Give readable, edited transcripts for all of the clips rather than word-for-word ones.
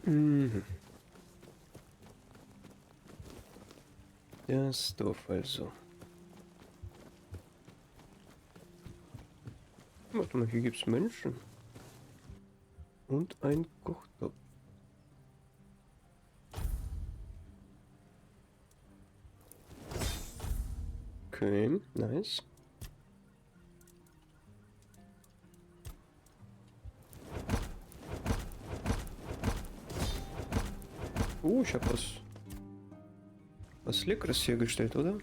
Mhm. Das Dorf also. Warte mal, hier gibt's Menschen. Und ein Kochtopf. Okay, nice. Oh, ich habe was Leckeres hergestellt, oder?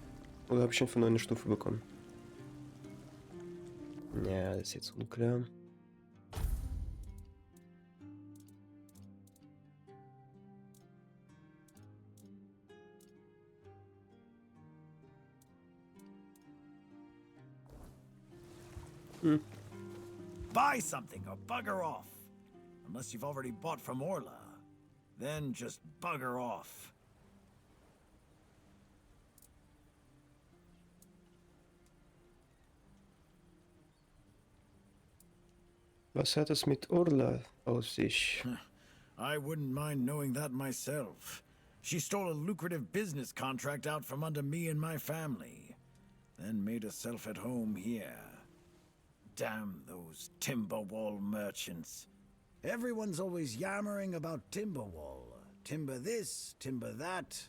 Oder habe ich einfach nur eine Stufe bekommen? Ja, das ist jetzt unklar. Hm. Buy something or bugger off. Unless you've already bought from Orla. Then just bugger off. Was hat es mit Orla auf sich? I wouldn't mind knowing that myself. She stole a lucrative business contract out from under me and my family. Then made herself at home here. Damn those Timberwall merchants. Everyone's always yammering about Timberwall. Timber this, timber that.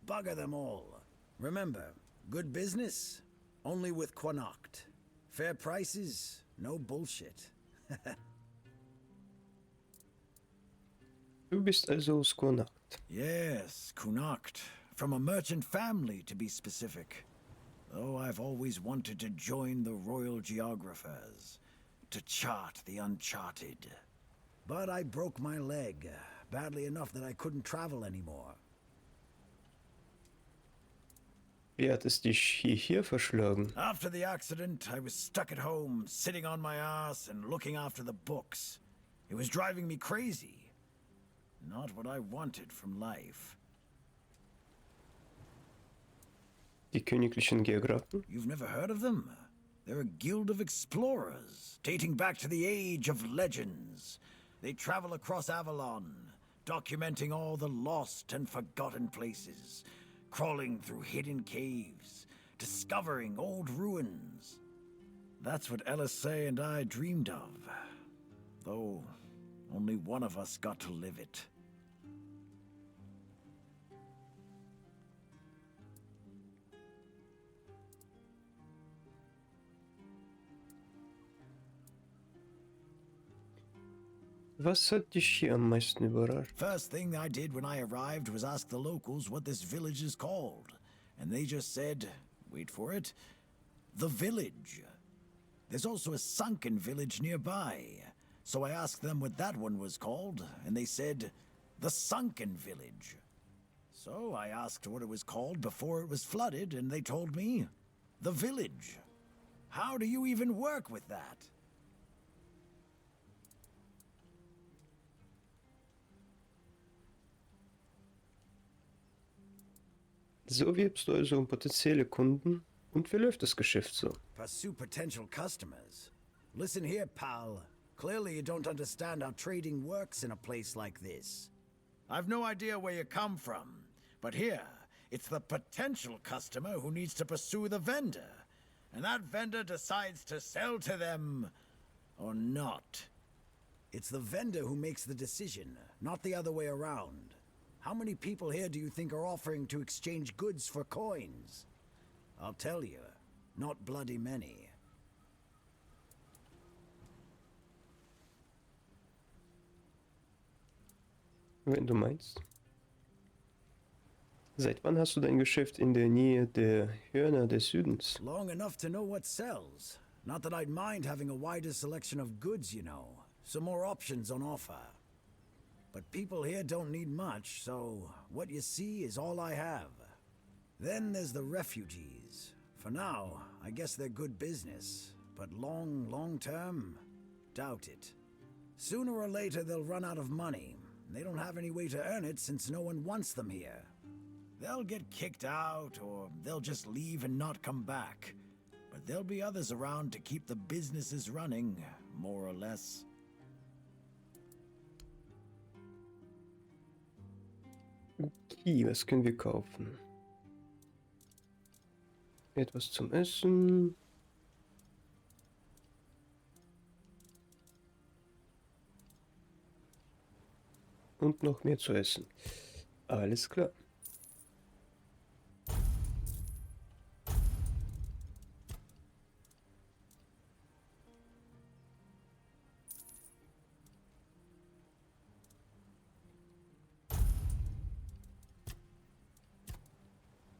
Bugger them all. Remember, good business, only with Quanacht. Fair prices, no bullshit. Du bist also Skonakt. Yes, Kunacht. From a merchant family, to be specific. Though I've always wanted to join the royal geographers. To chart the uncharted. But I broke my leg, badly enough that I couldn't travel anymore. Wie hat es dich hierher verschlagen? After the accident, I was stuck at home, sitting on my ass and looking after the books. It was driving me crazy. Not what I wanted from life. Die königlichen Geografen? You've never heard of them? They're a guild of explorers, dating back to the age of legends. They travel across Avalon, documenting all the lost and forgotten places, crawling through hidden caves, discovering old ruins. That's what LSA and I dreamed of. Though, only one of us got to live it. Was hat dich hier am meisten überrascht? First thing I did when I arrived was ask the locals what this village is called. And they just said, wait for it, the village. There's also a sunken village nearby. So I asked them what that one was called, and they said, the sunken village. So I asked what it was called before it was flooded, and they told me, the village. How do you even work with that? So wirbst du also um potenzielle Kunden. Und wie läuft das Geschäft so? Pursue potential customers. Listen here, pal. Clearly you don't understand how trading works in a place like this. I've no idea where you come from, but here, it's the potential customer who needs to pursue the vendor. And that vendor decides to sell to them or not. It's the vendor who makes the decision, not the other way around. How many people here do you think are offering to exchange goods for coins? I'll tell you, not bloody many. Wenn du meinst. Seit wann hast du dein Geschäft in der Nähe der Hörner des Südens? Long enough to know what sells. Not that I'd mind having a wider selection of goods, you know. Some more options on offer. But people here don't need much, so what you see is all I have. Then there's the refugees. For now, I guess they're good business. But long term? Doubt it. Sooner or later they'll run out of money. They don't have any way to earn it since no one wants them here. They'll get kicked out, or they'll just leave and not come back. But there'll be others around to keep the businesses running, more or less. Was können wir kaufen? Etwas zum Essen. Und noch mehr zu essen. Alles klar.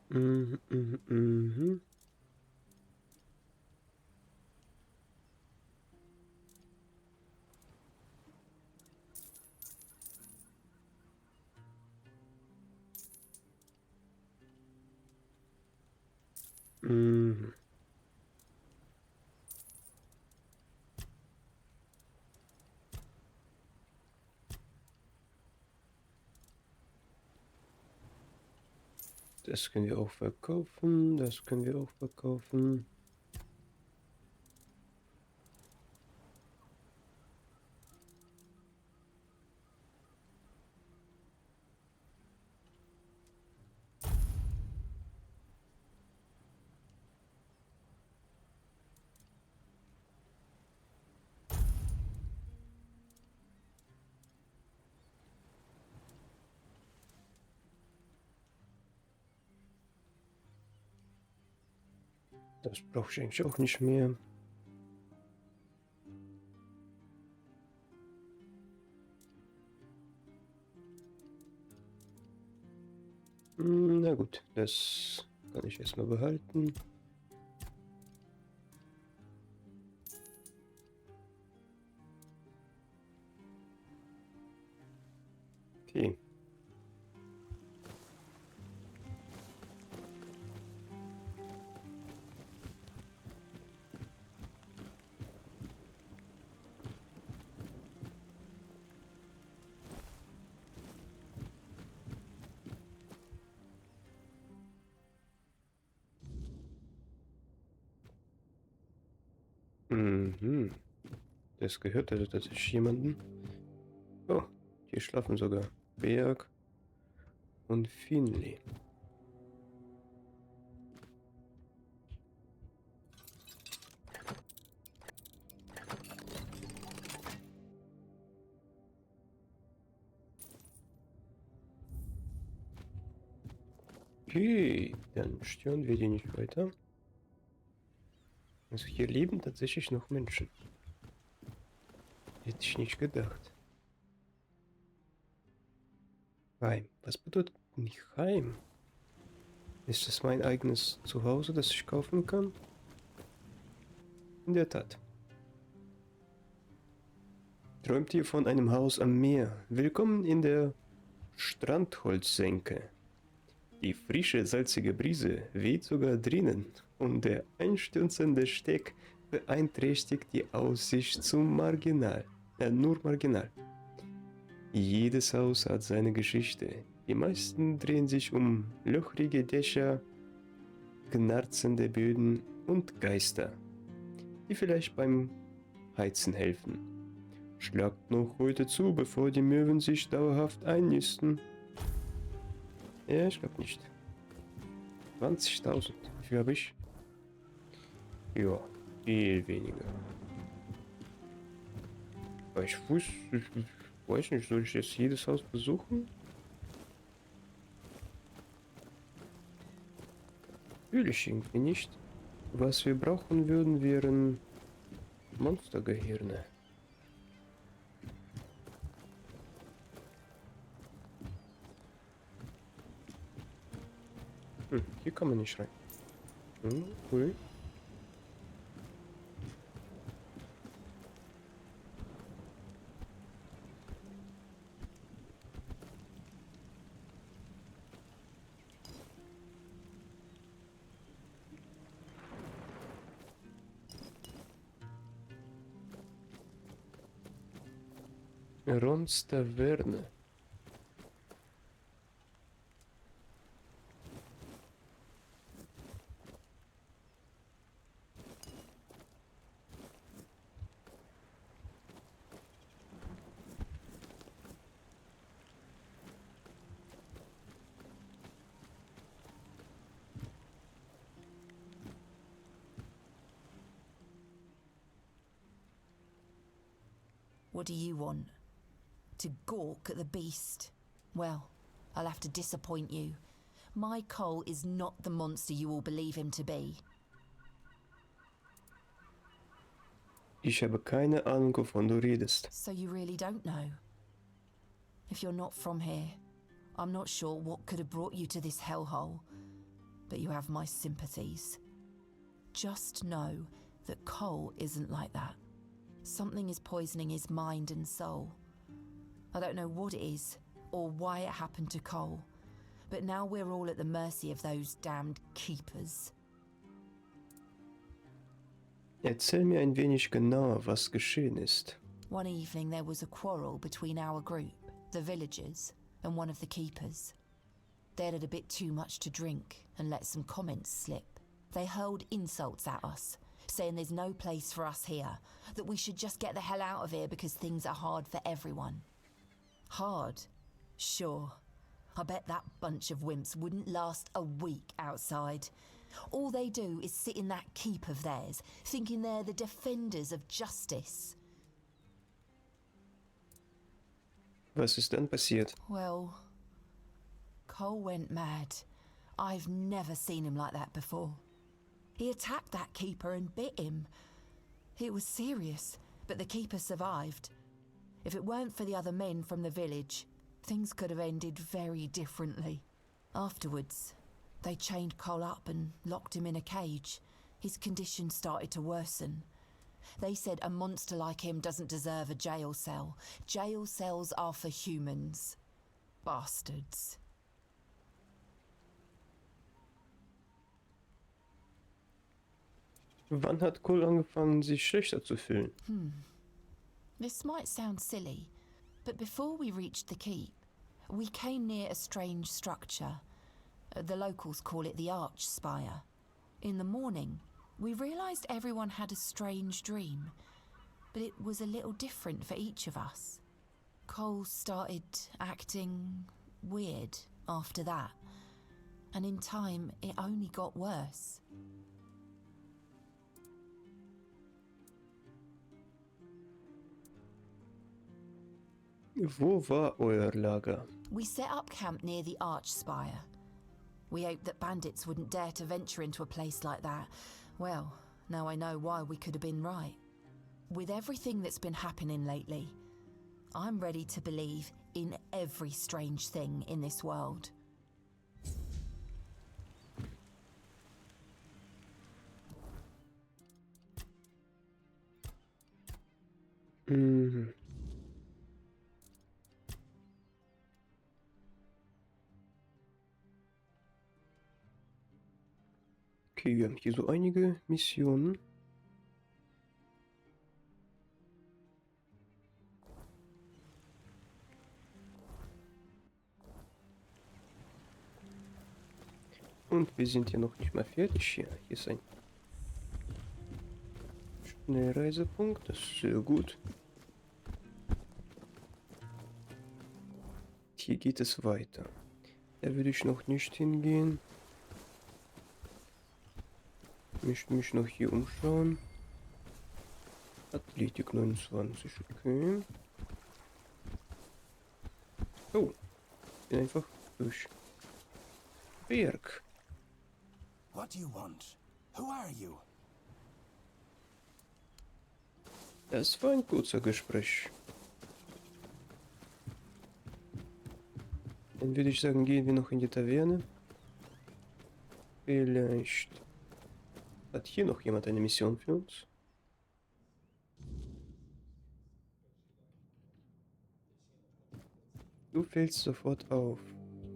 Mhm, mhm, mhm. Mhm. Das können wir auch verkaufen. Das können wir auch verkaufen. Das brauche ich eigentlich auch nicht mehr. Na gut, das kann ich erstmal behalten. Okay. Mhm. Das gehört also tatsächlich jemanden. Oh, hier schlafen sogar Berg und Finley. Okay, dann stören wir die nicht weiter. Also hier leben tatsächlich noch Menschen. Hätte ich nicht gedacht. Heim. Was bedeutet nicht Heim? Ist es mein eigenes Zuhause, das ich kaufen kann? In der Tat. Träumt ihr von einem Haus am Meer? Willkommen in der Strandholzsenke. Die frische, salzige Brise weht sogar drinnen und der einstürzende Steg beeinträchtigt die Aussicht nur marginal. Jedes Haus hat seine Geschichte. Die meisten drehen sich um löchrige Dächer, knarzende Böden und Geister, die vielleicht beim Heizen helfen. Schlagt noch heute zu, bevor die Möwen sich dauerhaft einnisten. Ja, ich glaube nicht. 20.000. Wie viel habe ich? Ja, viel weniger. Aber ich weiß nicht, soll ich jetzt jedes Haus besuchen? Will ich irgendwie nicht. Was wir brauchen würden, wären Monstergehirne. Hier kann man nicht rein. Cool. Rons Taverne. What do you want? To gawk at the beast? Well, I'll have to disappoint you. My Cole is not the monster you all believe him to be. Ich habe keine Ahnung, wovon du redest. So you really don't know? If you're not from here, I'm not sure what could have brought you to this hellhole, but you have my sympathies. Just know that Cole isn't like that. Something is poisoning his mind and soul. I don't know what it is, or why it happened to Cole, but now we're all at the mercy of those damned keepers. Erzähl mir ein wenig genauer, was geschehen ist. One evening there was a quarrel between our group, the villagers, and one of the keepers. They'd had a bit too much to drink and let some comments slip. They hurled insults at us, saying there's no place for us here, that we should just get the hell out of here because things are hard for everyone. Hard? Sure. I bet that bunch of wimps wouldn't last a week outside. All they do is sit in that keep of theirs, thinking they're the defenders of justice. Was ist dann passiert? Well, Cole went mad. I've never seen him like that before. He attacked that keeper and bit him. It was serious, but the keeper survived. If it weren't for the other men from the village, things could have ended very differently. Afterwards, they chained Cole up and locked him in a cage. His condition started to worsen. They said a monster like him doesn't deserve a jail cell. Jail cells are for humans. Bastards. Wann hat Cole angefangen, sich schlechter zu fühlen? This might sound silly, but before we reached the keep, we came near a strange structure. The locals call it the Arch Spire. In the morning, we realised everyone had a strange dream, but it was a little different for each of us. Cole started acting weird after that, and in time it only got worse. Wo war euer Lager? We set up camp near the Arch Spire. We hoped that bandits wouldn't dare to venture into a place like that. Well, now I know why we could have been right. With everything that's been happening lately, I'm ready to believe in every strange thing in this world. Mhm. Okay, wir haben hier so einige Missionen. Und wir sind ja noch nicht mal fertig hier. Hier ist ein Schnellreisepunkt, das ist sehr gut. Hier geht es weiter. Da würde ich noch nicht hingehen. Möchte mich noch hier umschauen. Athletik 29, okay. Oh, bin einfach durch. Berg. What do you want? Who are you? Das war ein kurzer Gespräch. Dann würde ich sagen, gehen wir noch in die Taverne. Vielleicht hat hier noch jemand eine Mission für uns. Du fällst sofort auf.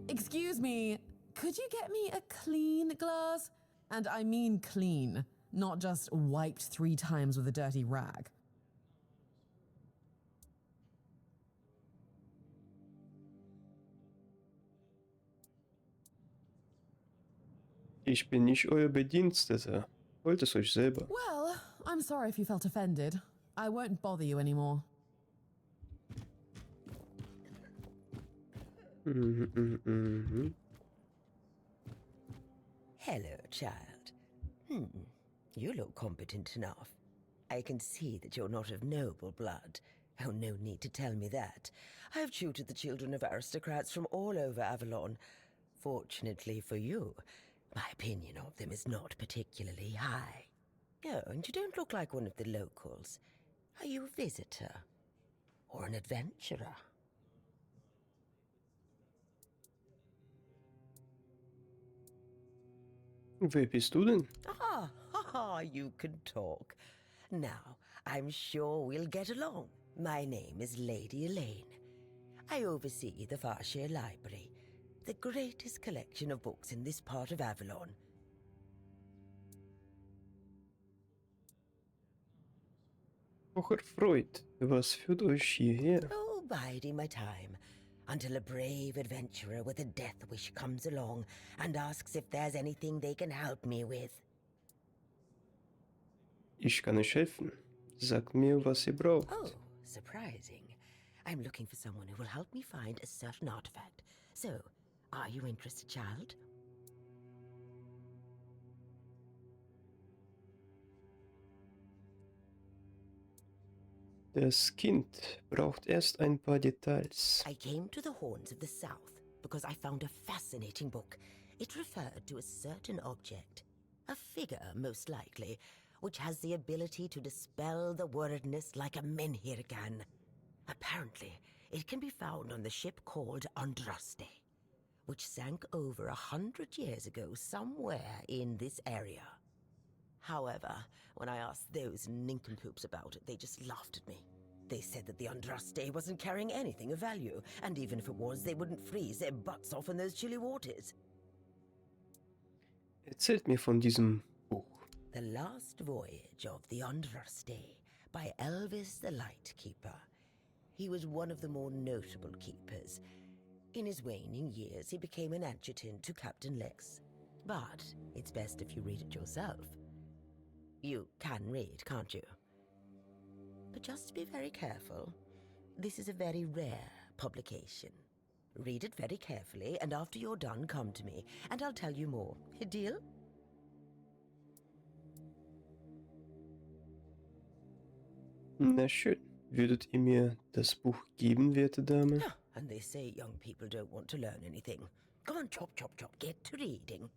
Excuse me, could you get me a clean glass? And I mean clean, not just wiped 3 times with a dirty rag. Ich bin nicht euer Bediensteter. Holt es euch selber. Well, I'm sorry if you felt offended. I won't bother you anymore. Hello, child. You look competent enough. I can see that you're not of noble blood, Oh, no need to tell me that. I have tutored the children of aristocrats from all over Avalon. Fortunately for you, my opinion of them is not particularly high. Oh, and you don't look like one of the locals. Are you a visitor? Or an adventurer? Wer bist du denn? You can talk. Now, I'm sure we'll get along. My name is Lady Elaine. I oversee the Farshire Library, the greatest collection of books in this part of Avalon. Auch erfreut. Was führt euch hierher? Oh, biding my time, until a brave adventurer with a death wish comes along and asks if there's anything they can help me with. Ich kann euch helfen. Sagt mir, was ihr braucht. Oh, surprising. I'm looking for someone who will help me find a certain artifact. So, are you interested, child? Das Kind braucht erst ein paar Details. I came to the Horns of the South because I found a fascinating book. It referred to a certain object, a figure most likely, which has the ability to dispel the wordness like a menhir can. Apparently, it can be found on the ship called Andraste, which sank over 100 years ago somewhere in this area. However, when I asked those nincompoops about it, they just laughed at me. They said that the Andraste wasn't carrying anything of value, and even if it was, they wouldn't freeze their butts off in those chilly waters. Erzählt mir von diesem Buch. The Last Voyage of the Andraste by Elvis the Lightkeeper. He was one of the more notable keepers. In his waning years, he became an adjutant to Captain Lex. But it's best if you read it yourself. You can read, can't you? But just be very careful. This is a very rare publication. Read it very carefully, and after you're done, come to me, and I'll tell you more. A deal? Na schön. Würdet ihr mir das Buch geben, werte Dame? Yeah, and they say young people don't want to learn anything. Come on, chop, chop, chop, get to reading.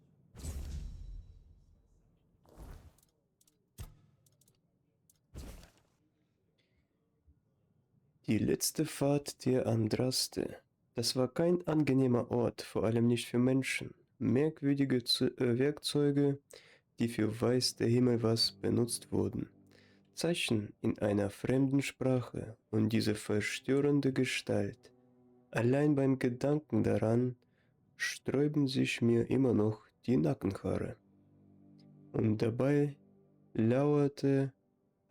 Die letzte Fahrt der Andraste. Das war kein angenehmer Ort, vor allem nicht für Menschen. Merkwürdige Werkzeuge, die für weiß der Himmel was benutzt wurden. Zeichen in einer fremden Sprache und diese verstörende Gestalt. Allein beim Gedanken daran sträuben sich mir immer noch die Nackenhaare. Und dabei lauerte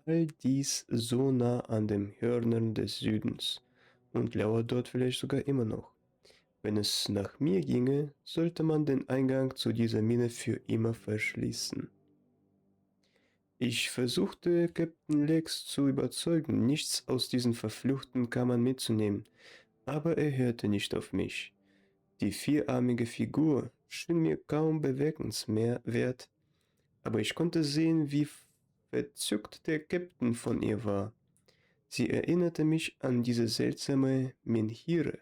all dies so nah an den Hörnern des Südens und lauert dort vielleicht sogar immer noch. Wenn es nach mir ginge, sollte man den Eingang zu dieser Mine für immer verschließen. Ich versuchte Captain Lex zu überzeugen, nichts aus diesen verfluchten Kammern mitzunehmen, aber er hörte nicht auf mich. Die vierarmige Figur schien mir kaum bemerkenswert, aber ich konnte sehen, wie verzückt der Captain von ihr war. Sie erinnerte mich an diese seltsame Menhire,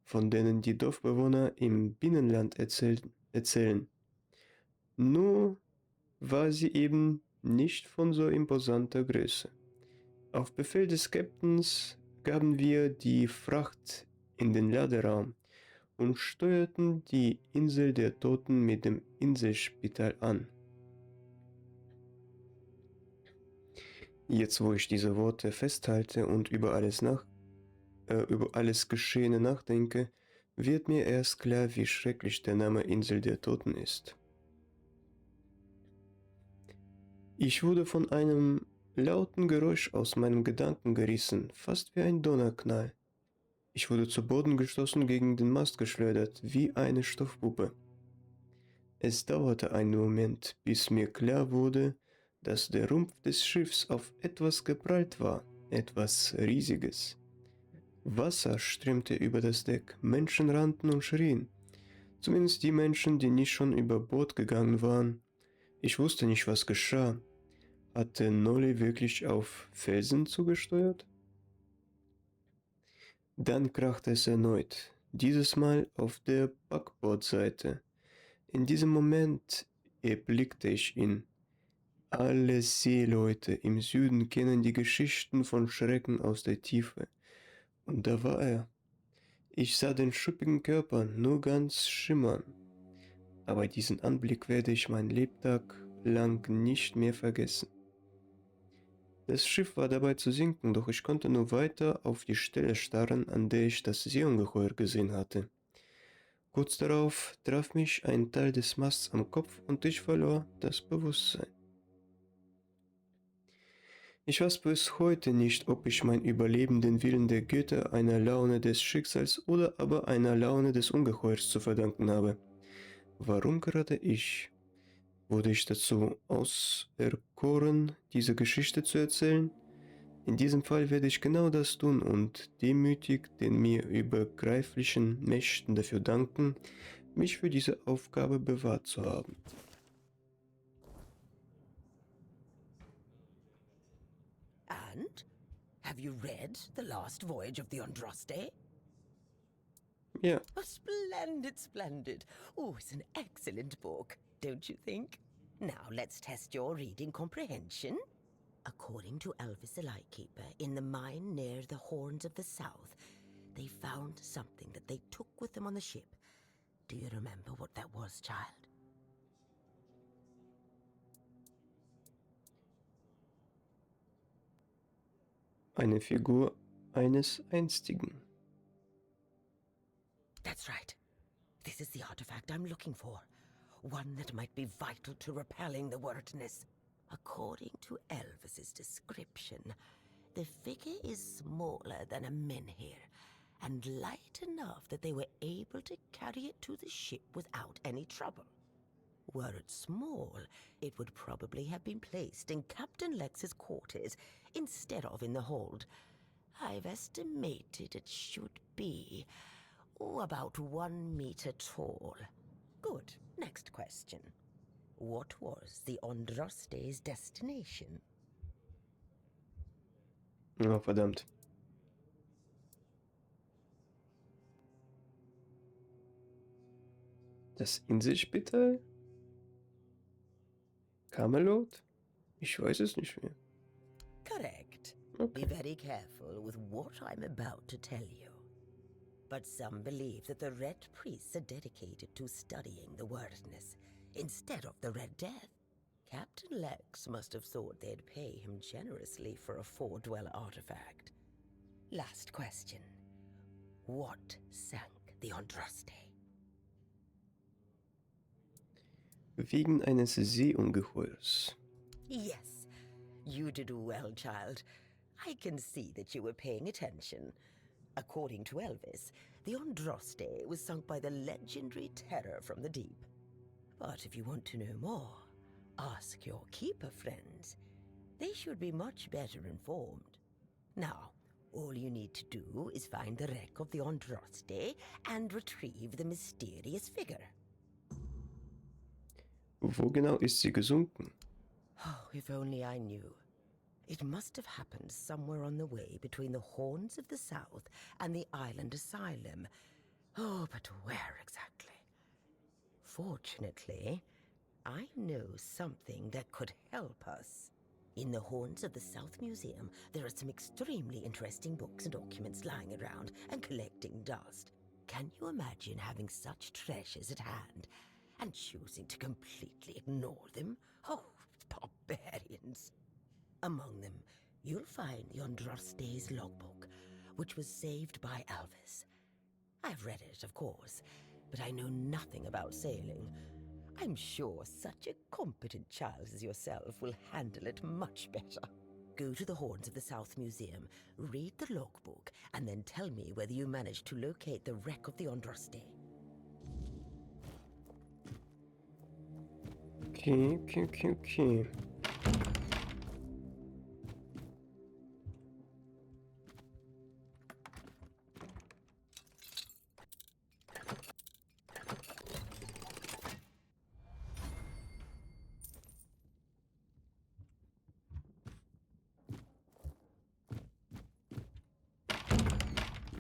von denen die Dorfbewohner im Binnenland erzählen. Nur war sie eben nicht von so imposanter Größe. Auf Befehl des Captains gaben wir die Fracht in den Laderaum und steuerten die Insel der Toten mit dem Inselspital an. Jetzt, wo ich diese Worte festhalte und über alles Geschehene nachdenke, wird mir erst klar, wie schrecklich der Name Insel der Toten ist. Ich wurde von einem lauten Geräusch aus meinen Gedanken gerissen, fast wie ein Donnerknall. Ich wurde zu Boden gestoßen, gegen den Mast geschleudert, wie eine Stoffpuppe. Es dauerte einen Moment, bis mir klar wurde, dass der Rumpf des Schiffs auf etwas geprallt war, etwas Riesiges. Wasser strömte über das Deck, Menschen rannten und schrien. Zumindest die Menschen, die nicht schon über Bord gegangen waren. Ich wusste nicht, was geschah. Hatte Nolly wirklich auf Felsen zugesteuert? Dann krachte es erneut, dieses Mal auf der Backbordseite. In diesem Moment erblickte ich ihn. Alle Seeleute im Süden kennen die Geschichten von Schrecken aus der Tiefe. Und da war er. Ich sah den schuppigen Körper nur ganz schimmern. Aber diesen Anblick werde ich mein Lebtag lang nicht mehr vergessen. Das Schiff war dabei zu sinken, doch ich konnte nur weiter auf die Stelle starren, an der ich das Seeungeheuer gesehen hatte. Kurz darauf traf mich ein Teil des Masts am Kopf und ich verlor das Bewusstsein. Ich weiß bis heute nicht, ob ich mein Überleben den Willen der Götter, einer Laune des Schicksals oder aber einer Laune des Ungeheuers zu verdanken habe. Warum gerade ich? Wurde ich dazu auserkoren, diese Geschichte zu erzählen? In diesem Fall werde ich genau das tun und demütig den mir übergreiflichen Mächten dafür danken, mich für diese Aufgabe bewahrt zu haben. And? Have you read The Last Voyage of the Andraste? Ja, Oh, splendid, splendid. Oh, it's an excellent book, don't you think? Now let's test your reading comprehension. According to Elvis the Lightkeeper, in the mine near the Horns of the South, they found something that they took with them on the ship. Do you remember what that was, child? eine Figur eines Einstigen. That's right. This is the artifact I'm looking for. One that might be vital to repelling the wordness. According to Elvis's description, the figure is smaller than a menhir, and light enough that they were able to carry it to the ship without any trouble. Were it small, it would probably have been placed in Captain Lex's quarters instead of in the hold. I've estimated it should be about 1 meter tall. Good. Next question. What was the Andraste's destination? Oh, verdammt. Das Inselspital? Camelot? Ich weiß es nicht mehr. Correct. Okay. Be very careful with what I'm about to tell you. But some believe that the Red Priests are dedicated to studying the wordness instead of the Red Death. Captain Lex must have thought they'd pay him generously for a four-dweller artifact. Last question. What sank the Andraste? Wegen eines Seeungeheuers. Yes, you did well, child. I can see that you were paying attention. According to Elvis, the Andraste was sunk by the legendary terror from the deep. But if you want to know more, ask your keeper friends. They should be much better informed. Now, all you need to do is find the wreck of the Andraste and retrieve the mysterious figure. Wo genau ist sie gesunken? Oh, if only I knew. It must have happened somewhere on the way between the Horns of the South and the island asylum. Oh, but where exactly? Fortunately, I know something that could help us. In the Horns of the South Museum, there are some extremely interesting books and documents lying around and collecting dust. Can you imagine having such treasures at hand and choosing to completely ignore them? Oh, barbarians. Among them, you'll find the Andraste's logbook, which was saved by Elvis. I've read it, of course, but I know nothing about sailing. I'm sure such a competent child as yourself will handle it much better. Go to the Horns of the South Museum, read the logbook, and then tell me whether you managed to locate the wreck of the Andraste. Okay.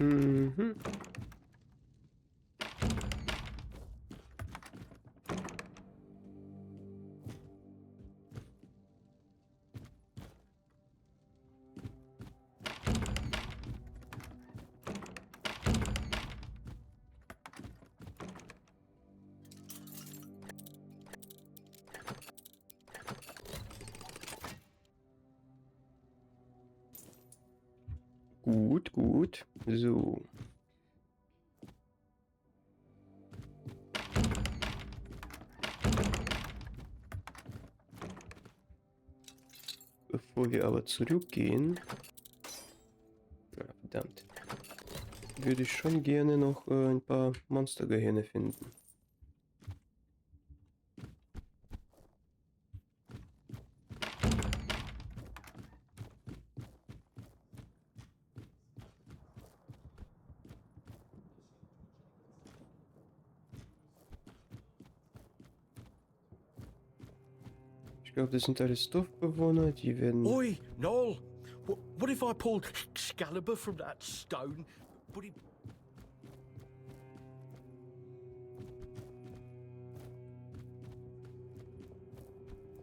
Mhm. Gut, gut. So. Bevor wir aber zurückgehen, ja, verdammt, würde ich schon gerne noch ein paar Monstergehirne finden. Ich glaube, das sind alles Dorfbewohner, die werden... Oi, Noel! What if I pulled Excalibur from that stone? Would he...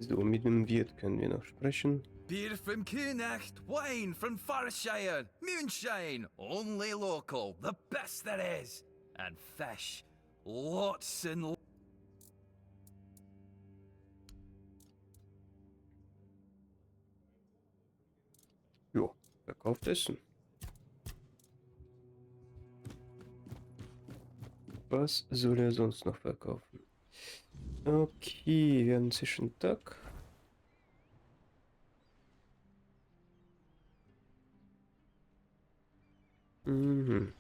So, mit dem Wirt können wir noch sprechen. Beer from König, wine from Farshire, moonshine, only local, the best there is. And fish, lots and Jo, verkauft Essen. Was soll er sonst noch verkaufen? Okay, wir haben Zwischentag. Mhm.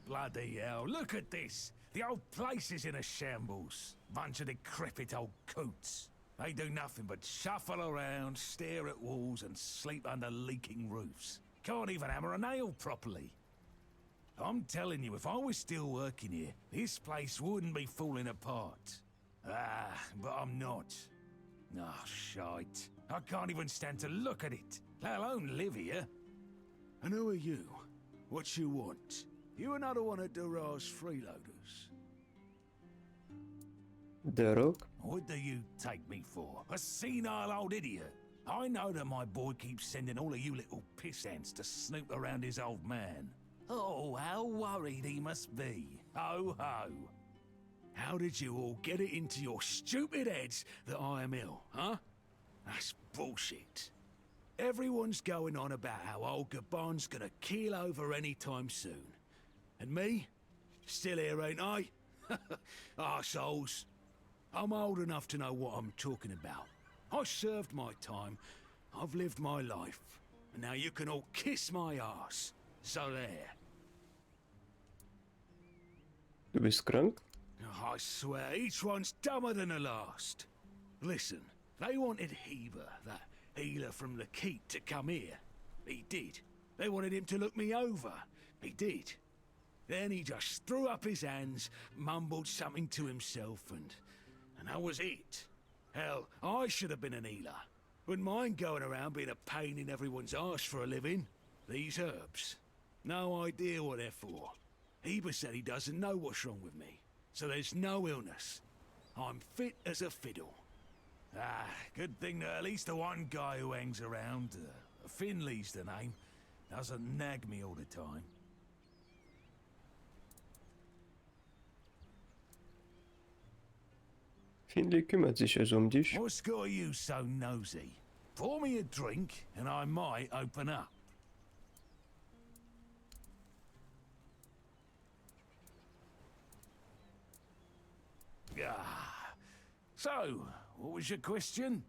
Bloody hell, look at this! The old place is in a shambles. Bunch of decrepit old coots. They do nothing but shuffle around, stare at walls, and sleep under leaking roofs. Can't even hammer a nail properly. I'm telling you, if I was still working here, this place wouldn't be falling apart. Ah, but I'm not. Ah, shite. I can't even stand to look at it, let alone live here. And who are you? What you want? You another one of Durar's freeloaders? Der Rock. What do you take me for? A senile old idiot? I know that my boy keeps sending all of you little piss ants to snoop around his old man. Oh, how worried he must be. Ho ho. How did you all get it into your stupid heads that I am ill, huh? That's bullshit. Everyone's going on about how old Gabon's gonna keel over any time soon. And me? Still here, ain't I? Arseholes. I'm old enough to know what I'm talking about. I served my time, I've lived my life, and now you can all kiss my ass. So there. Du bist krank? I swear, each one's dumber than the last. Listen, they wanted Heber, that healer from the keep, to come here. He did. They wanted him to look me over. He did. Then he just threw up his hands, mumbled something to himself, and that was it. Hell, I should have been an healer. Wouldn't mind going around being a pain in everyone's arse for a living. These herbs. No idea what they're for. Heber said he doesn't know what's wrong with me. So there's no illness. I'm fit as a fiddle. Ah, good thing that at least the one guy who hangs around, Finley's the name, doesn't nag me all the time. Finley kümmert sich also um dich. What's got you so nosy? Pour me a drink and I might open up. Ah. So, what was your question?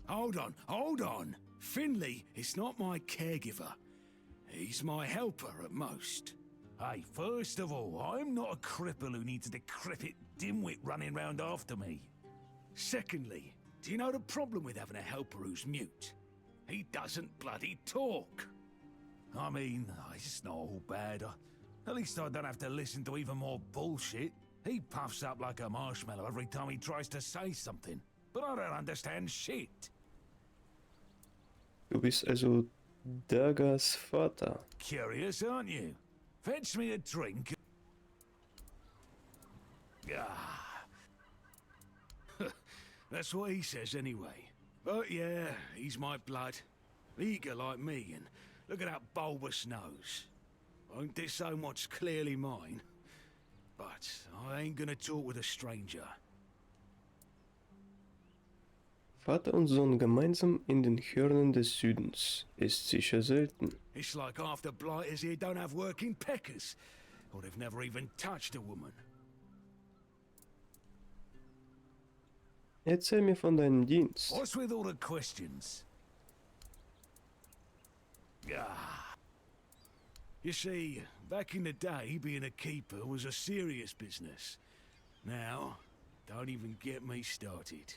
Hold on. Finley is not my caregiver. He's my helper at most. Hey, first of all, I'm not a cripple who needs a decrepit dimwit running round after me. Secondly, do you know the problem with having a helper who's mute? He doesn't bloody talk. I mean, it's not all bad. At least I don't have to listen to even more bullshit. He puffs up like a marshmallow every time he tries to say something. But I don't understand shit. Du bist also Dagas Vater. Curious, aren't you? Fetch me a drink. Ah. That's what he says anyway. But yeah, he's my blood. Eager like me, and look at that bulbous nose. Won't disown what's clearly mine. But I ain't gonna talk with a stranger. Vater und Sohn gemeinsam in den Hörnern des Südens ist sicher selten. It's like half the blighters here don't have working peckers, or they've never even touched a woman. Erzähl mir von deinem Dienst. What's with all the questions? Ah. You see, back in the day, being a keeper was a serious business. Now, don't even get me started.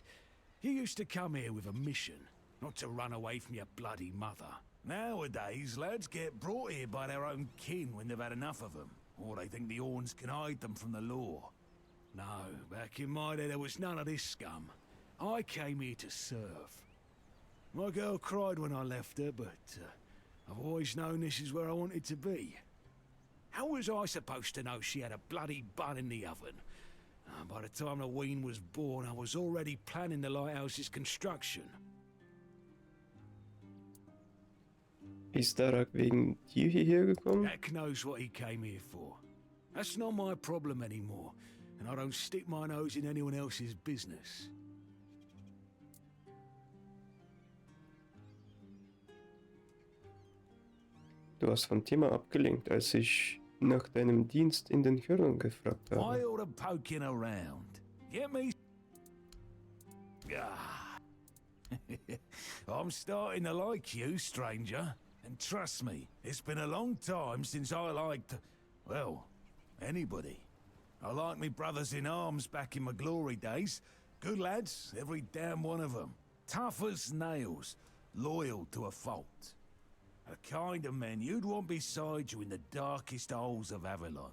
You used to come here with a mission, not to run away from your bloody mother. Nowadays, lads get brought here by their own kin when they've had enough of them, or they think the Orns can hide them from the law. No, back in my day there was none of this scum. I came here to serve. My girl cried when I left her, but I've always known this is where I wanted to be. How was I supposed to know she had a bloody bun in the oven? By the time the wean was born, I was already planning the lighthouse's construction. Ist Darak wegen dir hierher gekommen? Heck knows what he came here for. That's not my problem anymore, and I don't stick my nose in anyone else's business. Du hast vom Thema abgelenkt, als ich nach deinem Dienst in den Hörnern gefragt habe. Why all the poking around? Get me? Ah. I'm starting to like you, stranger. And trust me, it's been a long time since I liked, well, anybody. I liked me brothers in arms back in my glory days. Good lads, every damn one of them. Tough as nails, loyal to a fault. A kind of men you'd want beside you in the darkest holes of Avalon.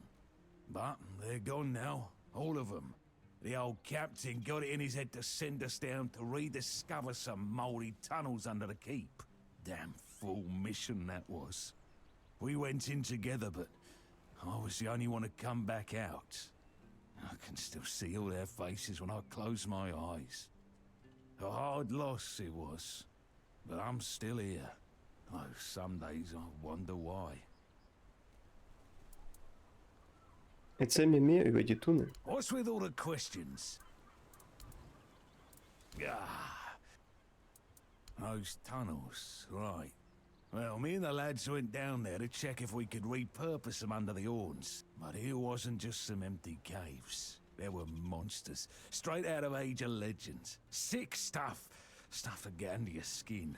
But they're gone now, all of them. The old captain got it in his head to send us down to rediscover some mouldy tunnels under the keep. Damn fool mission that was. We went in together, but I was the only one to come back out. I can still see all their faces when I close my eyes. A hard loss it was, but I'm still here. Oh, some days I wonder why. Erzähl mir mehr über die Tunnel. What's with all the questions? Ah, those tunnels, right. Well, me and the lads went down there to check if we could repurpose them under the Orns. But here wasn't just some empty caves. There were monsters, straight out of Age of Legends. Sick stuff. Stuff to get under your skin.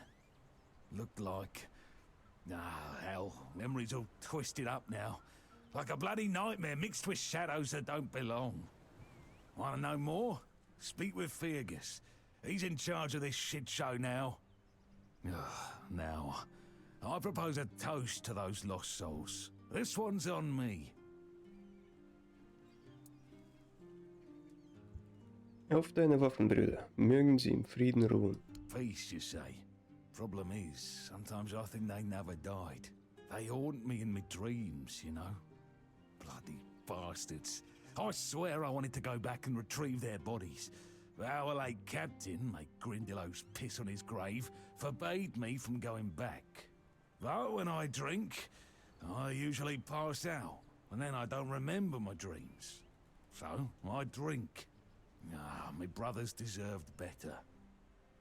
Looked like... ah, hell, memories all twisted up now. Like a bloody nightmare mixed with shadows that don't belong. Want to know more? Speak with Fergus. He's in charge of this shit show now. Now, I propose a toast to those lost souls. This one's on me. Auf deine Waffenbrüder, mögen sie im Frieden ruhen. Peace, you say. Problem is, sometimes I think they never died. They haunt me in my dreams, you know. Bloody bastards. I swear I wanted to go back and retrieve their bodies. But our late captain, make Grindelows piss on his grave, forbade me from going back. But when I drink, I usually pass out, and then I don't remember my dreams. So, I drink. Ah, my brothers deserved better.